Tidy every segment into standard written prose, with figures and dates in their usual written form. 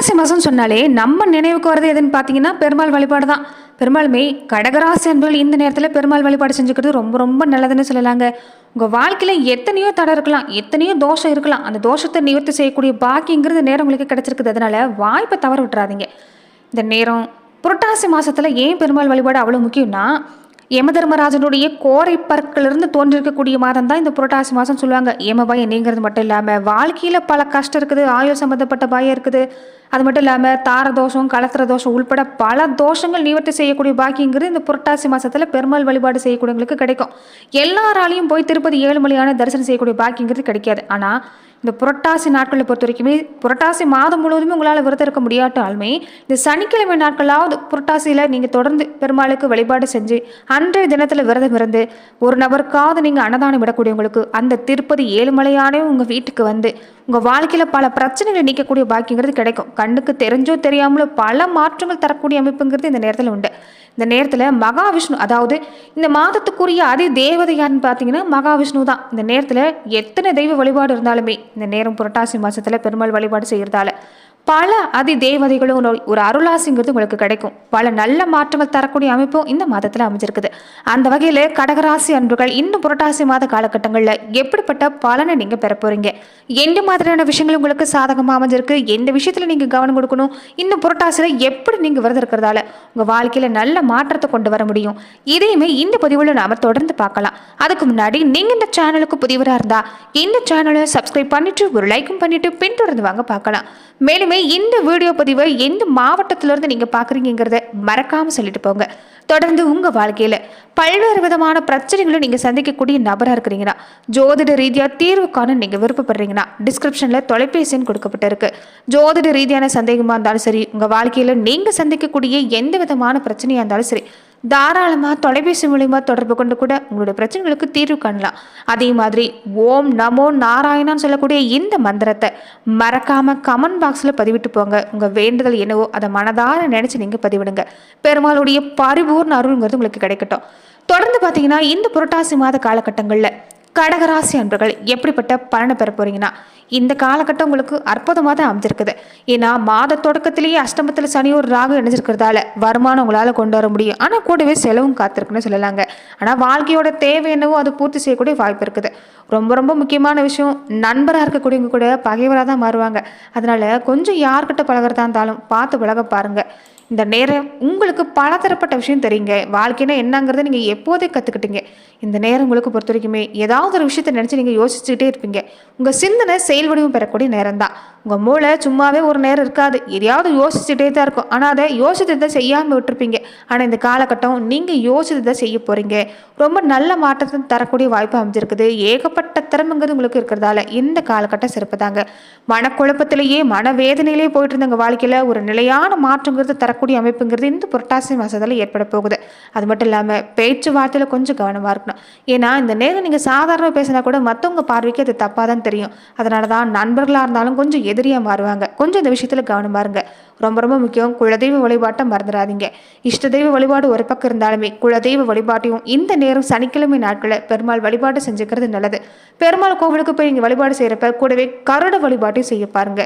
புரட்டாசி மாதம் சொன்னாலே நம்ம நினைவுக்கு வரது எதுன்னு பார்த்தீங்கன்னா பெருமாள் வழிபாடு தான். பெரும்பாலுமே கடகராசி அன்பர்கள் இந்த நேரத்தில் பெருமாள் வழிபாடு செஞ்சுக்கிறது ரொம்ப ரொம்ப நல்லதுன்னு சொல்லலாங்க. உங்கள் வாழ்க்கையில் எத்தனையோ தடை இருக்கலாம், எத்தனையோ தோஷம் இருக்கலாம். அந்த தோஷத்தை நிவர்த்தி செய்யக்கூடிய பாக்கியங்கிறது நேரம் உங்களுக்கு கிடைச்சிருக்குது. அதனால வாய்ப்பை தவற விட்டுறாதீங்க. இந்த நேரம் புரட்டாசி மாதத்தில் ஏன் பெருமாள் வழிபாடு அவ்வளோ முக்கியம்னா, யமதர்மராஜனுடைய கோரை பற்களிலிருந்து தோன்றிருக்கக்கூடிய மாதம் தான் இந்த புரட்டாசி மாதம் சொல்லுவாங்க. யம பயம் நீங்கிறது மட்டும் இல்லாமல் வாழ்க்கையில் பல கஷ்டம் இருக்குது, ஆயுள் சம்மந்தப்பட்ட பயம் இருக்குது. அது மட்டும் இல்லாமல் தார தோஷம், கலத்திர தோஷம் உள்பட பல தோஷங்கள் நிவர்த்தி செய்யக்கூடிய பாக்கியங்கிறது இந்த புரட்டாசி மாதத்தில் பெருமாள் வழிபாடு செய்யக்கூடியவங்களுக்கு கிடைக்கும். எல்லாராலையும் போய் திருப்பதி ஏழுமலையான தரிசனம் செய்யக்கூடிய பாக்கியங்கிறது கிடைக்காது. ஆனால் இந்த புரட்டாசி நாட்களை பொறுத்த வரைக்குமே, புரட்டாசி மாதம் முழுவதுமே உங்களால் விரதம் இருக்க முடியாட்டாலுமே இந்த சனிக்கிழமை நாட்களாவது புரட்டாசியில் நீங்கள் தொடர்ந்து பெருமாளுக்கு வழிபாடு செஞ்சு அன்றைய தினத்தில் விரதம் இருந்து ஒரு நபருக்காவது நீங்கள் அன்னதானம் விடக்கூடியவங்களுக்கு அந்த திருப்பதி ஏழுமலையானே உங்கள் வீட்டுக்கு வந்து உங்கள் வாழ்க்கையில் பல பிரச்சனைகளை நீக்கக்கூடிய பாக்கியங்கிறது கிடைக்கும். கண்ணுக்கு தெரிஞ்சோ தெரியாமலோ பல மாற்றங்கள் தரக்கூடிய அமைப்புங்கிறது இந்த நேரத்தில் உண்டு. இந்த நேரத்தில் மகாவிஷ்ணு, அதாவது இந்த மாதத்துக்குரிய அதி தேவதை யாருன்னு பார்த்தீங்கன்னா மகாவிஷ்ணு தான். இந்த நேரத்தில் எத்தனை தெய்வ வழிபாடு இருந்தாலுமே இந்த நேரம் புரட்டாசி மாதத்தில் பெருமாள் வழிபாடு செய்கிறதால பல அதி தேவதைகளும் ஒரு அருளாசிங்கிறது உங்களுக்கு கிடைக்கும். பல நல்ல மாற்றங்கள் தரக்கூடிய அமைப்பும் இந்த மாதத்தில் அமைஞ்சிருக்குது. அந்த வகையில் கடகராசி அன்பர்கள் இந்த புரட்டாசி மாத காலகட்டங்களில் எப்படிப்பட்ட பலனை நீங்கள் பெற போறீங்க, எந்த மாதிரியான விஷயங்கள் உங்களுக்கு சாதகமாக அமைஞ்சிருக்கு, எந்த விஷயத்தில் நீங்கள் கவனம் கொடுக்கணும், இந்த புரட்டாசியில் எப்படி நீங்கள் விரதம் இருக்கிறதால உங்கள் வாழ்க்கையில் நல்ல மாற்றத்தை கொண்டு வர முடியும், இதையுமே இந்த பதிவில் நாம் தொடர்ந்து பார்க்கலாம். அதுக்கு முன்னாடி நீங்கள் இந்த சேனலுக்கு புதியவராக இருந்தால் இந்த சேனலை சப்ஸ்கிரைப் பண்ணிட்டு ஒரு லைக்கும் பண்ணிட்டு பின்தொடர்ந்து வாங்க பார்க்கலாம். மேலுமே இந்த வீடியோ பதிவை எந்த மாவட்டத்திலிருந்து நீங்க பாக்குறீங்கிறத மறக்காம சொல்லிட்டு போங்க. தொடர்ந்து உங்க வாழ்க்கையில பல்வேறு விதமான பிரச்சனைகளும் நீங்க சந்திக்கக்கூடிய நபரா இருக்கிறீங்கன்னா, ஜோதிட ரீதியா தீர்வு காண நீங்க விருப்பப்படுறீங்கன்னா டிஸ்கிரிப்ஷன்ல தொலைபேசி எண் கொடுக்கப்பட்டிருக்கு. ஜோதிட ரீதியான சந்தேகமா இருந்தாலும் சரி, உங்க வாழ்க்கையில நீங்க சந்திக்கக்கூடிய எந்த விதமான பிரச்சனையா இருந்தாலும் சரி, தாராளமாக தொலைபேசி மூலிமா தொடர்பு கொண்டு கூட உங்களுடைய பிரச்சனைகளுக்கு தீர்வு காணலாம். அதே மாதிரி ஓம் நமோ நாராயணான்னு சொல்லக்கூடிய இந்த மந்திரத்தை மறக்காம கமெண்ட் பாக்ஸில் பதிவிட்டு போங்க. உங்கள் வேண்டுதல் என்னவோ அதை மனதார நினைச்சு நீங்கள் பதிவிடுங்க. பெருமாளுடைய பரிபூர்ண அருள்ங்கிறது உங்களுக்கு கிடைக்கட்டும். தொடர்ந்து பார்த்தீங்கன்னா இந்த புரட்டாசி மாத காலகட்டங்களில் கடகராசி அன்பர்கள் எப்படிப்பட்ட பலனை பெற போறீங்கன்னா, இந்த காலகட்டம் உங்களுக்கு அற்புதமாக தான் அமைஞ்சிருக்குது. ஏன்னா மாத தொடக்கத்திலேயே அஷ்டமத்தில் சனி ஒரு ராகு இணைஞ்சிருக்கிறதால வருமானம் உங்களால் கொண்டு வர முடியும். ஆனால் கூடவே செலவும் காத்திருக்குன்னு சொல்லலாங்க. ஆனால் வாழ்க்கையோட தேவை என்னவோ அது பூர்த்தி செய்யக்கூடிய வாய்ப்பு இருக்குது. ரொம்ப ரொம்ப முக்கியமான விஷயம், நண்பராக இருக்கக்கூடியவங்க கூட பகைவராக தான் மாறுவாங்க. அதனால கொஞ்சம் யார்கிட்ட பழகிறதா இருந்தாலும் பார்த்து பழக பாருங்க. இந்த நேரம் உங்களுக்கு பலதரப்பட்ட விஷயம் தெரியுங்க. வாழ்க்கைனா என்னங்கிறத நீங்கள் எப்போதே கற்றுக்கிட்டீங்க. இந்த நேரம் உங்களுக்கு பொறுத்த வரைக்குமே ஏதாவது ஒரு விஷயத்தை நினச்சி நீங்கள் யோசிச்சுக்கிட்டே இருப்பீங்க. உங்கள் சிந்தனை செயல் வடிவம் பெறக்கூடிய நேரம் தான். உங்கள் மூளை சும்மாவே ஒரு நேரம் இருக்காது, எதையாவது யோசிச்சுட்டே தான் இருக்கும். ஆனால் அதை யோசித்ததை செய்யாமல் விட்டுருப்பீங்க. ஆனால் இந்த காலகட்டம் நீங்கள் யோசித்ததை செய்ய போகிறீங்க. ரொம்ப நல்ல மாற்றத்தை தரக்கூடிய வாய்ப்பு அமைஞ்சிருக்குது. ஏகப்பட்ட திறமைங்கிறது உங்களுக்கு இருக்கிறதால இந்த காலகட்டம் சிறப்பு தாங்க. மனக்குழப்பத்திலேயே மனவேதனையிலேயே போயிட்டு இருந்தவங்க வாழ்க்கையில் ஒரு நிலையான மாற்றங்கிறது தரக்கூடிய அமைப்புங்கிறது இந்த புரட்டாசி மாதத்தில் ஏற்பட போகுது. அது மட்டும் இல்லாமல் பேச்சுவார்த்தையில் கொஞ்சம் கவனமாக இருக்கணும். ஏன்னா இந்த நேரம் நீங்கள் சாதாரணமாக பேசினா கூட மற்றவங்க பார்வைக்கு அது தப்பாக தான் தெரியும். அதனால தான் நண்பர்களாக இருந்தாலும் கொஞ்சம் எதிரியாக மாறுவாங்க. கொஞ்சம் இந்த விஷயத்தில் கவனமாக இருங்க. ரொம்ப ரொம்ப முக்கியம், குலதெய்வ வழிபாட்டை மறந்துடாதீங்க. இஷ்ட தெய்வ வழிபாடு ஒரு பக்கம் இருந்தாலுமே குலதெய்வ வழிபாட்டையும் இந்த நேரம் சனிக்கிழமை நாட்களில் பெருமாள் வழிபாடு செஞ்சுக்கிறது நல்லது. பெருமாள் கோவிலுக்கு போய் நீங்கள் வழிபாடு செய்கிறப்ப கூடவே கருட வழிபாட்டையும் செய்ய பாருங்க.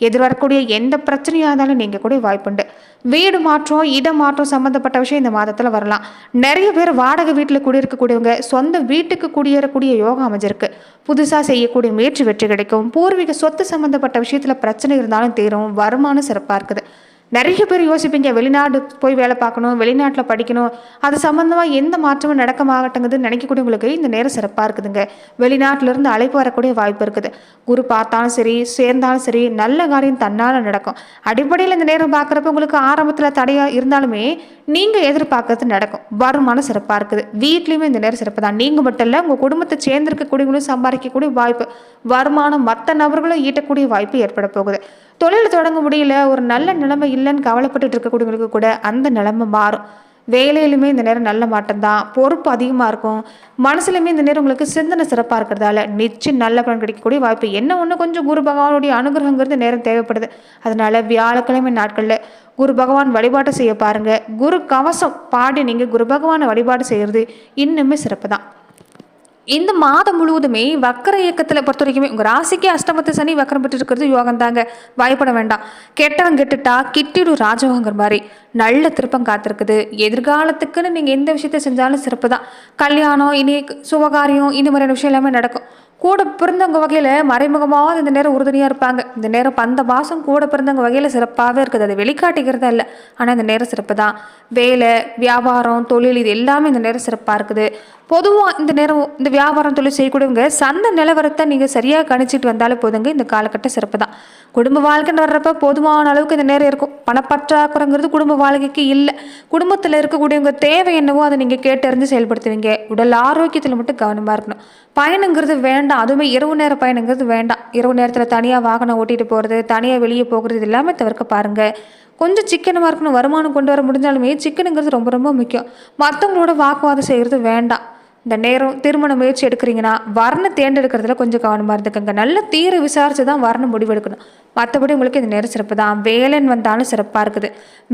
எதிர்வரக்கூடிய எந்த பிரச்சனையாக இருந்தாலும் நீங்கள் கூட வாய்ப்புண்டு. வீடு மாற்றம், இடம் மாற்றம் சம்மந்தப்பட்ட விஷயம் இந்த மாதத்தில் வரலாம். நிறைய பேர் வாடகை வீட்டில் குடியிருக்கக்கூடியவங்க சொந்த வீட்டுக்கு குடியேறக்கூடிய யோகம் அமைஞ்சிருக்கு. புதுசாக செய்யக்கூடிய முயற்சி வெற்றி கிடைக்கும். பூர்வீக சொத்து சம்மந்தப்பட்ட விஷயத்தில் பிரச்சனை இருந்தாலும் தீரும். வருமானம் சிறப்பாக இருக்குது. நிறைய பேர் யோசிப்பீங்க, வெளிநாடு போய் வேலை பார்க்கணும், வெளிநாட்டில் படிக்கணும், அது சம்மந்தமாக எந்த மாற்றமும் நடக்க மாட்டேங்குதுன்னு நினைக்கக்கூடியவங்களுக்கு இந்த நேரம் சிறப்பாக இருக்குதுங்க. வெளிநாட்டிலிருந்து அழைப்பு வரக்கூடிய வாய்ப்பு இருக்குது. குரு பார்த்தாலும் சரி, சேர்ந்தாலும் சரி, நல்ல காரியம் தன்னால் நடக்கும். அடிப்படையில் இந்த நேரம் பார்க்குறப்ப உங்களுக்கு ஆரம்பத்தில் தடையாக இருந்தாலுமே நீங்கள் எதிர்பார்க்கறது நடக்கும். வருமானம் சிறப்பாக இருக்குது. வீட்லேயுமே இந்த நேரம் சிறப்பு தான். நீங்கள் மட்டும் இல்லை, உங்கள் குடும்பத்தை சேர்ந்திருக்கக்கூடியவங்களும் சம்பாதிக்கக்கூடிய வாய்ப்பு, வருமானம் மற்ற நபர்களும் ஈட்டக்கூடிய வாய்ப்பு ஏற்பட போகுது. தொழில் தொடங்க முடியல, ஒரு நல்ல நிலைமை இல்லைன்னு கவலைப்பட்டு இருக்கக்கூடியவங்களுக்கு கூட அந்த நிலைமை மாறும். வேலையிலுமே இந்த நேரம் நல்ல மாற்றம் தான். பொறுப்பு அதிகமாக இருக்கும். மனசுலையுமே இந்த நேரம் உங்களுக்கு சிந்தனை சிறப்பாக இருக்கிறதால நிச்சயம் நல்ல பலன் கிடைக்கக்கூடிய வாய்ப்பு. என்ன ஒன்று, கொஞ்சம் குரு பகவானுடைய அனுகிரகங்கிறது நேரம் தேவைப்படுது. அதனால வியாழக்கிழமை நாட்களில் குரு பகவான் வழிபாடு செய்ய பாருங்க. குரு கவசம் பாடி நீங்கள் குரு பகவானை வழிபாடு செய்கிறது இன்னுமே சிறப்பு தான். இந்த மாதம் முழுவதுமே வக்கர இயக்கத்தில் பொறுத்த வரைக்குமே உங்கள் ராசிக்கு அஷ்டமத்து சனி வக்கரம் பெற்று இருக்கிறது யோகம் தாங்க. பயப்பட வேண்டாம். கெட்டவன் கெட்டுட்டா கிட்டிடும் ராஜயோகங்கிற மாதிரி நல்ல திருப்பம் காத்திருக்குது. எதிர்காலத்துக்குன்னு நீங்கள் எந்த விஷயத்த செஞ்சாலும் சிறப்பு தான். கல்யாணம், இனி சுபகாரியம், இந்த மாதிரியான விஷயம் எல்லாமே நடக்கும். கூட பிறந்தவங்க வகையில் மறைமுகமாக இந்த நேரம் உறுதுணையாக இருப்பாங்க. இந்த நேரம் பந்த பாசம் கூட பிறந்தவங்க வகையில் சிறப்பாகவே இருக்குது. அதை வெளிக்காட்டிக்கிறதா இல்லை, ஆனால் இந்த நேரம் சிறப்பு தான். வேலை, வியாபாரம், தொழில் இது எல்லாமே இந்த நேரம் சிறப்பாக இருக்குது. பொதுவாக இந்த நேரம் இந்த வியாபாரம் தொழில் செய்யக்கூடியவங்க சந்தை நிலவரத்தை நீங்கள் சரியாக கணிச்சிட்டு வந்தாலே போதுங்க. இந்த காலகட்டம் சிறப்பு தான். குடும்ப வாழ்க்கைன்னு வர்றப்ப போதுமான அளவுக்கு இந்த நேரம் இருக்கும். பணப்பற்றாக்குறைங்கிறது குடும்ப வாழ்க்கைக்கு இல்லை. குடும்பத்தில் இருக்கக்கூடியவங்க தேவை என்னவோ அதை நீங்கள் கேட்டறிஞ்சு செயல்படுத்துவீங்க. உடல் ஆரோக்கியத்தில் மட்டும் கவனமாக இருக்கணும். பயணங்கிறது வேண்டாம். அதுவுமே இரவு நேர பயணங்கிறது வேண்டாம். இரவு நேரத்தில் தனியாக வாகனம் ஓட்டிகிட்டு போகிறது, தனியாக வெளியே போகிறது, இது எல்லாமே தவிர்க்க பாருங்கள். கொஞ்சம் சிக்கனமாக இருக்கணும். வருமானம் கொண்டு வர முடிஞ்சாலுமே சிக்கனுங்கிறது ரொம்ப ரொம்ப முக்கியம். மற்றவங்களோட வாக்குவாதம் செய்கிறது வேண்டாம். இந்த நேரம் திருமண முயற்சி எடுக்கிறீங்கன்னா வர்ணம் தேர்ந்தெடுக்கிறதுல கொஞ்சம் கவனமாக இருந்துக்கங்க. நல்ல தீர விசாரித்து தான் வர்ணம் முடிவெடுக்கணும். மற்றபடி உங்களுக்கு இந்த நேரம் சிறப்பு தான். வேலைன்னு வந்தாலும் சிறப்பாக இருக்குது.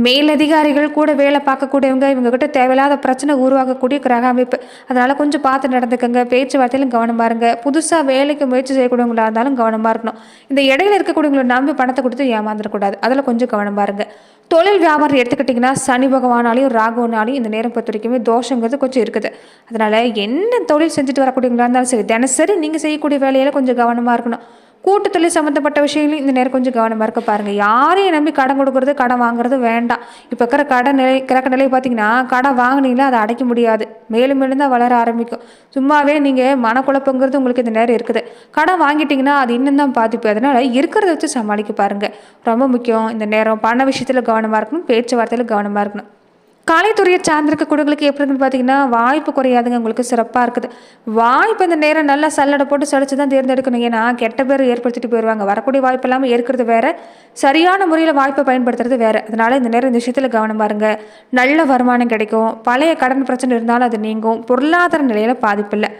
மேலதிகாரிகள் கூட வேலை பார்க்கக்கூடியவங்க இவங்ககிட்ட தேவையில்லாத பிரச்சனை உருவாக்கக்கூடிய கிரக அமைப்பு. அதனால் கொஞ்சம் பார்த்து நடந்துக்கங்க. பேச்சுவார்த்தையிலும் கவனமாக இருங்க. புதுசாக வேலைக்கு முயற்சி செய்யக்கூடியவங்களா இருந்தாலும் கவனமாக இருக்கணும். இந்த இடையில இருக்கக்கூடியவங்களை நம்பி பணத்தை கொடுத்து ஏமாந்துடக்கூடாது. அதில் கொஞ்சம் கவனமாக இருங்க. தொழில் வியாபாரம் எடுத்துக்கிட்டிங்கன்னா சனி பகவானாலையும் ராகுனாலையும் இந்த நேரம் பொறுத்த வரைக்குமே தோஷங்கிறது கொஞ்சம் இருக்குது. அதனால் என்ன தொழில் செஞ்சுட்டு வரக்கூடியவங்களா இருந்தாலும் சரி, தினசரி நீங்கள் செய்யக்கூடிய வேலையில் கொஞ்சம் கவனமாக இருக்கணும். கூட்டு தொழில் சம்மந்தப்பட்ட விஷயங்களையும் இந்த நேரம் கொஞ்சம் கவனமாக இருக்க பாருங்கள். யாரையும் நம்பி கடன் கொடுக்குறது, கடன் வாங்குறது வேண்டாம். இப்போ இருக்கிற கடன் நிலை கிழக்க நிலையை பார்த்தீங்கன்னா கடன் வாங்கினீங்களா அதை அடைக்க முடியாது. மேலும் மேலும் தான் வளர ஆரம்பிக்கும். சும்மாவே நீங்கள் மனக்குழப்பங்கிறது உங்களுக்கு இந்த நேரம் இருக்குது. கடன் வாங்கிட்டீங்கன்னா அது இன்னும் தான் பாதிப்பு. அதனால் இருக்கிறத வச்சு சமாளிக்க பாருங்கள். ரொம்ப முக்கியம். இந்த நேரம் பண விஷயத்தில் கவனமாக இருக்கணும். பேச்சுவார்த்தையில் கவனமாக இருக்கணும். கலைத்துறையை சார்ந்திருக்க குடும்பங்களுக்கு எப்படி இருக்குன்னு பார்த்தீங்கன்னா வாய்ப்பு குறையாதுங்க. உங்களுக்கு சிறப்பாக இருக்குது. வாய்ப்பு இந்த நேரம் நல்லா சல்லடை போட்டு சளிச்சு தான் தேர்ந்தெடுக்கணும். ஏன்னா கெட்ட பேர் ஏற்படுத்திட்டு போயிடுவாங்க. வரக்கூடிய வாய்ப்பு இல்லாமல் ஏற்கிறது வேறு, சரியான முறையில் வாய்ப்பை பயன்படுத்துறது வேறு. அதனால் இந்த நேரம் இந்த விஷயத்தில் கவனமாக இருங்க. நல்ல வருமானம் கிடைக்கும். பழைய கடன் பிரச்சனை இருந்தாலும் அது நீங்கும். பொருளாதார நிலையில் பாதிப்பு இல்லை.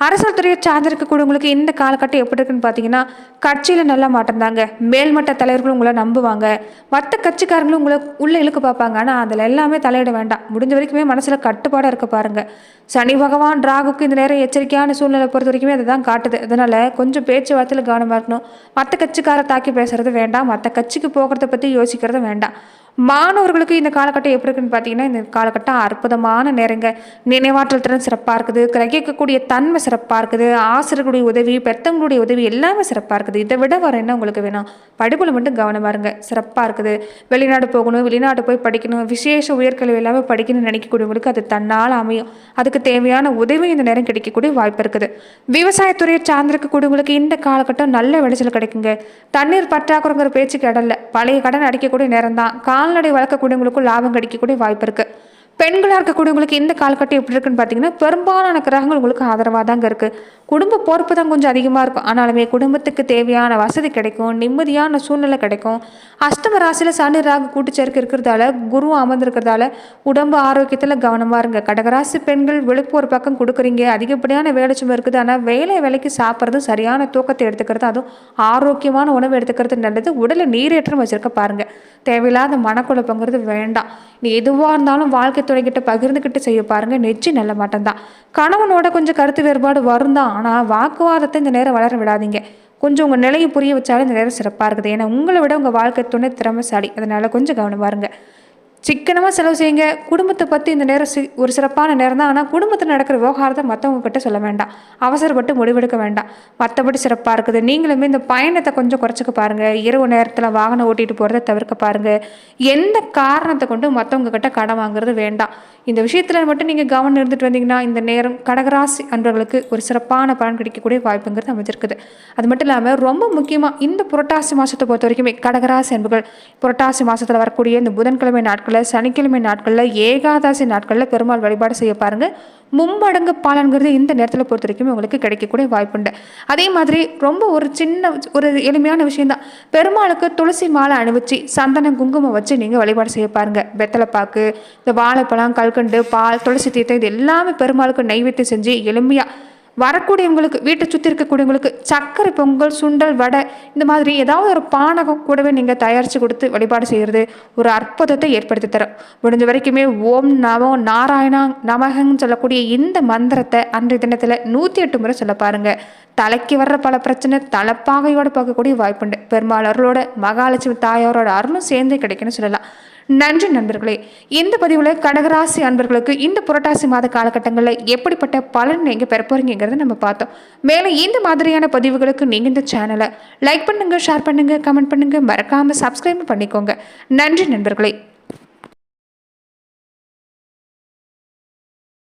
அரசியல் துறையை சார்ந்திருக்கக்கூடியவங்களுக்கு இந்த காலகட்டம் எப்படி இருக்குன்னு பார்த்தீங்கன்னா கட்சியில் நல்லா மாற்றம் தாங்க. மேல்மட்ட தலைவர்களும் உங்களை நம்புவாங்க. மற்ற கட்சிக்காரங்களும் உங்களை உள்ளே இழுக்க பார்ப்பாங்க. ஆனால் அதில் எல்லாமே தலையிட வேண்டாம். முடிஞ்ச வரைக்குமே மனசில் கட்டுப்பாடாக இருக்க பாருங்கள். சனி பகவான் ராகுக்கு இந்த நேரம் எச்சரிக்கையான சூழ்நிலை பொறுத்த வரைக்குமே அதை தான் காட்டுது. அதனால் கொஞ்சம் பேச்சுவார்த்தையில் கவனமாக இருக்கணும். மற்ற கட்சிக்காரை தாக்கி பேசுறது வேண்டாம். மற்ற கட்சிக்கு போகிறத பற்றி யோசிக்கிறது வேண்டாம். மாணவர்களுக்கு இந்த காலகட்டம் எப்படி இருக்குன்னு பார்த்தீங்கன்னா இந்த காலகட்டம் அற்புதமான நேரங்க. நினைவாற்றல் திறன் சிறப்பாக இருக்குது. கிரகிக்கக்கூடிய தன்மை சிறப்பாக இருக்குது. ஆசிரியர்களுடைய உதவி, பெற்றவங்களுடைய உதவி எல்லாமே சிறப்பாக இருக்குது. இதை விட வர என்ன உங்களுக்கு வேணும்? படிப்பில் மட்டும் கவனமாக இருங்க. சிறப்பாக இருக்குது. வெளிநாடு போகணும், வெளிநாடு போய் படிக்கணும், விசேஷ உயர்கல்வி எல்லாமே படிக்கணும்னு நினைக்கக்கூடியவங்களுக்கு அது தன்னால் அமையும். அதுக்கு தேவையான உதவி இந்த நேரம் கிடைக்கக்கூடிய வாய்ப்பு இருக்குது. விவசாயத்துறையை சார்ந்திருக்கக்கூடியவங்களுக்கு இந்த காலகட்டம் நல்ல விளைச்சல் கிடைக்குங்க. தண்ணீர் பற்றாக்குறைங்கிற பேச்சுக்கு இடல்ல. பழைய கடன் அடிக்கக்கூடிய நேரம் தான். கால்நடை வளர்க்கக்கூடியவங்களுக்கும் லாபம் கிடைக்கக்கூடிய வாய்ப்பு இருக்குது. பெண்களாக இருக்கக்கூடியவங்களுக்கு இந்த காலகட்டம் எப்படி இருக்குன்னு பார்த்தீங்கன்னா பெரும்பாலான கிரகங்கள் உங்களுக்கு ஆதரவாக தாங்க இருக்குது. குடும்ப பொறுப்பு தான் கொஞ்சம் அதிகமாக இருக்கும். ஆனாலுமே குடும்பத்துக்கு தேவையான வசதி கிடைக்கும். நிம்மதியான சூழ்நிலை கிடைக்கும். அஷ்டம ராசியில் சனி ராகு கூட்டுச்சேர்க்கை இருக்கிறதால குரு அமர்ந்திருக்கிறதால உடம்பு ஆரோக்கியத்தில் கவனமாக இருங்க. கடகராசி பெண்கள் விழுப்பு ஒரு பக்கம் கொடுக்குறீங்க. அதிகப்படியான வேலை சுமை இருக்குது. ஆனால் வேலைக்கு சாப்பிட்றது, சரியான தூக்கத்தை எடுத்துக்கிறது, அதுவும் ஆரோக்கியமான உணவு எடுத்துக்கிறது நல்லது. உடலை நீரேற்றம் வச்சுருக்க பாருங்கள். தேவையில்லாத மனக்குழப்பங்கிறது வேண்டாம். நீ எதுவாக இருந்தாலும் வாழ்க்கை துணைக்கிட்ட பகிர்ந்துக்கிட்டு செய்ய பாருங்கள். நிச்சயம் நல்ல மாட்டம் தான். கணவனோட கொஞ்சம் கருத்து வேறுபாடு வரும் தான். ஆனால் வாக்குவாதத்தை இந்த நேரம் வளர விடாதீங்க. கொஞ்சம் உங்கள் நிலையை புரிய வச்சாலும் இந்த நேரம் சிறப்பாக இருக்குது. ஏன்னா உங்களை விட உங்கள் வாழ்க்கை துணை திறமைசாலி. அதனால் கொஞ்சம் கவனமாக இருங்க. சிக்கனமாக செலவு செய்யுங்க. குடும்பத்தை பற்றி இந்த நேரம் ஒரு சிறப்பான நேரம் தான். ஆனால் குடும்பத்தில் நடக்கிற விவகாரத்தை மற்றவங்க கிட்ட சொல்ல வேண்டாம். அவசரப்பட்டு முடிவெடுக்க வேண்டாம். மற்றபடி சிறப்பாக இருக்குது. நீங்களுமே இந்த பயணத்தை கொஞ்சம் குறைச்சிக்க பாருங்கள். இரவு நேரத்தில் வாகனம் ஓட்டிகிட்டு போகிறத தவிர்க்க பாருங்கள். எந்த காரணத்தை கொண்டு மற்றவங்க கிட்ட கடன் வாங்குறது வேண்டாம். இந்த விஷயத்தில் மட்டும் நீங்கள் கவனம் இருந்துட்டு வந்தீங்கன்னா இந்த நேரம் கடகராசி அன்பர்களுக்கு ஒரு சிறப்பான பலன் கிடைக்கக்கூடிய வாய்ப்புங்கிறது அமைச்சிருக்குது. அது மட்டும் இல்லாமல் ரொம்ப முக்கியமாக இந்த புரட்டாசி மாதத்தை பொறுத்த வரைக்குமே கடகராசி அன்பர்கள் புரட்டாசி மாதத்தில் வரக்கூடிய இந்த புதன்கிழமை நாட்கள், சனிக்கிழமை நாட்களில், ஏகாதசி நாட்களில் பெருமாள் வழிபாடு செய்ய பாருங்கள். மும்மடங்கு பலன்கிறது இந்த நேரத்தில் பொறுத்த வரைக்கும் உங்களுக்கு கிடைக்கக்கூடிய வாய்ப்புண்டு. அதே மாதிரி ரொம்ப ஒரு எளிமையான விஷயம்தான். பெருமாளுக்கு துளசி மாலை அணிவிச்சு சந்தனம் குங்குமம் வச்சு நீங்கள் வழிபாடு செய்ய பாருங்கள். வெத்தலைப்பாக்கு, இந்த வாழைப்பழம், கல்கண்டு, பால், துளசி தீர்த்தம் இது எல்லாமே பெருமாளுக்கு நைவேத்தியம் செஞ்சு எளிமையாக வரக்கூடியவங்களுக்கு வீட்டை சுற்றி இருக்கக்கூடியவங்களுக்கு சர்க்கரை பொங்கல், சுண்டல், வடை இந்த மாதிரி ஏதாவது ஒரு பானகம் கூடவே நீங்கள் தயாரித்து கொடுத்து வழிபாடு செய்கிறது ஒரு அற்புதத்தை ஏற்படுத்தி தரும். முடிஞ்ச வரைக்குமே ஓம் நமோ நாராயணா நமகன்னு சொல்லக்கூடிய இந்த மந்திரத்தை அன்றைய தினத்தில் 108 முறை சொல்ல பாருங்க. தலைக்கு வர்ற பல பிரச்சனை தலைப்பாகையோடு பார்க்கக்கூடிய வாய்ப்புண்டு. பெருமாள் அருளோட மகாலட்சுமி தாயாரோட அருளும் சேர்ந்து கிடைக்குன்னு சொல்லலாம். நன்றி நண்பர்களே. இந்த பதிவில் கடகராசி அன்பர்களுக்கு இந்த புரட்டாசி மாத காலகட்டங்களில் எப்படிப்பட்ட பலன் நீங்கள் பெற போறீங்கிறத நம்ம பார்த்தோம். மேலும் இந்த மாதிரியான பதிவுகளுக்கு நீங்கள் இந்த சேனலை லைக் பண்ணுங்கள், ஷேர் பண்ணுங்கள், கமெண்ட் பண்ணுங்கள், மறக்காமல் சப்ஸ்கிரைப் பண்ணிக்கோங்க. நன்றி நண்பர்களே.